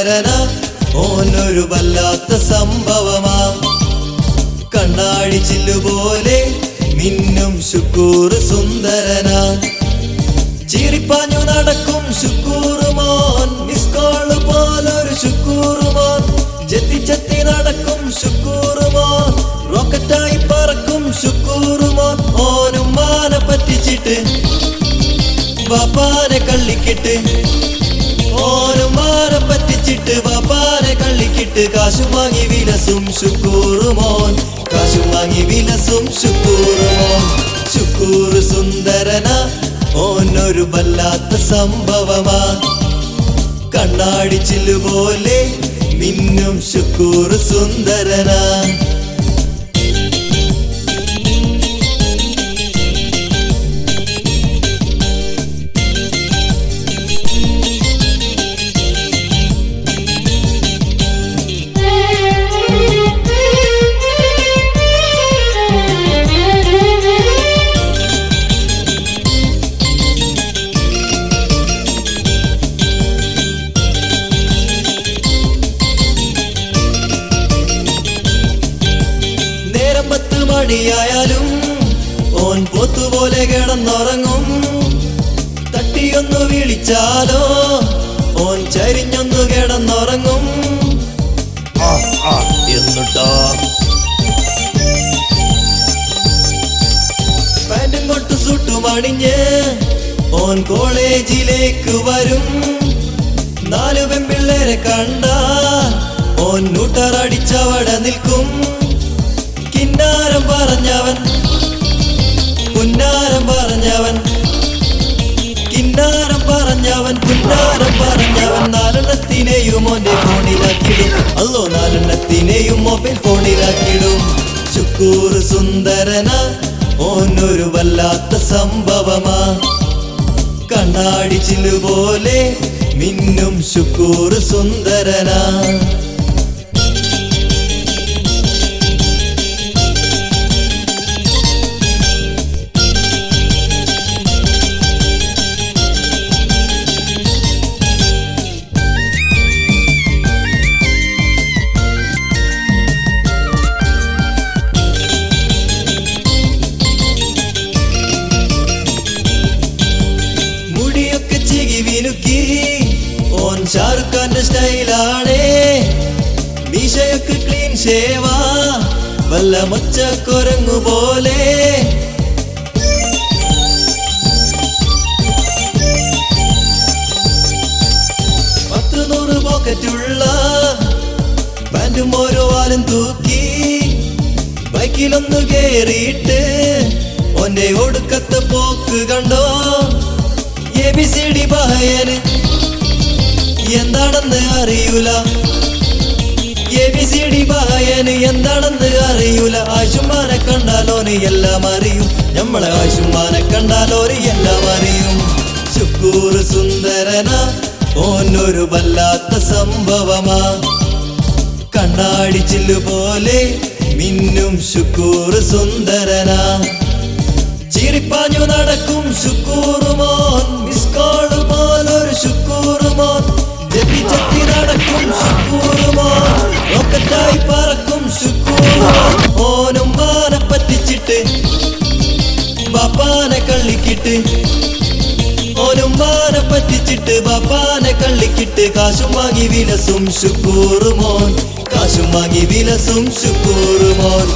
സുന്ദരനാ ഓനൊരു വല്ലാത്ത സംഭവമാ കണ്ണാടി ചില്ലുപോലെ മിന്നും ശുക്കൂർ സുന്ദരനാ ചിരിപ്പാഞ്ഞു നടക്കും ശുക്കൂർ മോൻ മിസ് കോൾ പോലൊരു ശുക്കൂർ മോൻ ചെത്തി ചെത്തി നടക്കും ശുക്കൂർ മോൻ റോക്കറ്റായി പറക്കും ശുക്കൂർ മോൻ ഓനും മാനെ പറ്റിച്ചിട്ട് ബാപ്പാനെ കള്ളിക്കിട്ട് ഓനും മാനെ പറ്റിച്ചിട്ട് ബാപ്പാനെ കള്ളിക്കിട്ട് കാശു വാങ്ങി വിലസും ശുക്കൂർ മോൻ കാശു വാങ്ങി വിലസും ശുക്കൂർ മോൻ ശുക്കൂർ സുന്ദരനാ ഓനൊരു വല്ലാത്ത സംഭവമാ കണ്ണാടി ചില്ലുപോലെ മിന്നും ശുക്കൂർ സുന്ദരനാ മണിയായാലും ഓൻ പോത്തുപോലെ കിടന്നുറങ്ങും തട്ടിയൊന്നു വിളിച്ചാലോ ഓൻ ചരിഞ്ഞൊന്നു കിടന്നുറങ്ങും എന്നിട്ടോ പാൻറ്റും കൊട്ടു സുട്ടുമണിഞ്ഞ് ഓൻ കോളേജിലേക്ക് വരും 4 പെൺപിള്ളേരെ കണ്ടാ ഓൻ നൂട്ടറടിച്ചവടെ നിൽക്കും കിന്നാരം പറഞ്ഞവൻ പുന്നാരം പറഞ്ഞവൻ കിന്നാരം പറഞ്ഞവൻ പുന്നാരം പറഞ്ഞവൻ 4 ഓന്റെ ഫോണിലാക്കിടും അല്ലോ 4 മൊബൈൽ ഫോണിലാക്കിടും ശുക്കൂർ സുന്ദരനാ ഓനൊരു വല്ലാത്ത സംഭവമാ കണ്ണാടി ചില്ലുപോലെ മിന്നും ശുക്കൂർ സുന്ദരനാ ഓൻ ഷാറുഖ് ഖാന്റെ സ്റ്റൈലാണേ മീശയൊക്കെ ക്ലീൻ ഷേവാ വല്ല മൊച്ചക്കൊരങ്ങു പോലെ പോക്കറ്റുള്ള പാൻറ്റും ഓരോ വാലും തൂക്കി ബൈക്കിലൊന്നു കേറിയിട്ട് ഓന്റെ ഒടുക്കത്തെ പോക്ക് കണ്ടോ ABCD ബഹയന് എന്താണെന്ന് അറിയൂല ABCD ബഹയന് എന്താണെന്ന് അറിയൂല ആശുമാനെ കണ്ടാലോന് എല്ലാം അറിയും നമ്മളെ ആശുമാനെ കണ്ടാലോന് എല്ലാം അറിയും ശുക്കൂർ സുന്ദരനാ ഓനൊരു വല്ലാത്ത സംഭവമാ കണ്ണാടി ചില്ലുപോലെ മിന്നും ശുക്കൂർ സുന്ദരനാ ചിരിപ്പാഞ്ഞു നടക്കും ശുക്കൂർ മോൻ മിസ് കോൾ പോലൊരു ശുക്കൂർ മോൻ ചെത്തി ചെത്തി നടക്കും ശുക്കൂർ മോൻ റോക്കറ്റായി പറക്കും ശുക്കൂർ മോൻ ഓനും മാനെ പറ്റിച്ചിട്ട് ബാപ്പാനെ കള്ളിക്കിട്ട് ഓനും മാനെ പറ്റിച്ചിട്ട് ബാപ്പാനെ കള്ളിക്കിട്ട് കാശും വാങ്ങി വിലസും ശുക്കൂർ മോൻ കാശും വാങ്ങി വിലസും ശുക്കൂർ മോൻ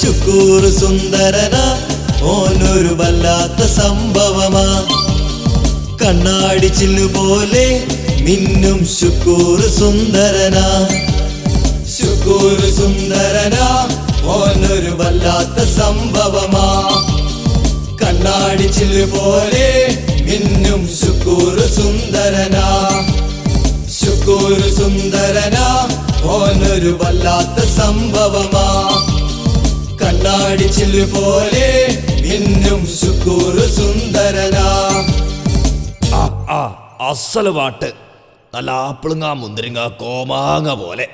ശുക്കൂർ സുന്ദരനാ ഓനൊരു വല്ലാത്ത സംഭവമാ കണ്ണാടി ചില്ലുപോലെ മിന്നും ശുക്കൂർ സുന്ദരനാ ശുക്കൂർ സുന്ദരനാ ഓനൊരു വല്ലാത്ത സംഭവമാ കണ്ണാടി ചില്ലുപോലെ മിന്നും ശുക്കൂർ സുന്ദരനാ ശുക്കൂർ സുന്ദരനാ ഓനൊരു വല്ലാത്ത സംഭവമാ കണ്ണാടി ചില്ലുപോലെ മിന്നും ശുക്കൂർ സുന്ദരനാ അസല് പാട്ട് നല്ല ആപ്പിളുങ്ങ മുന്തിരിങ്ങ കോമാങ്ങ പോലെ.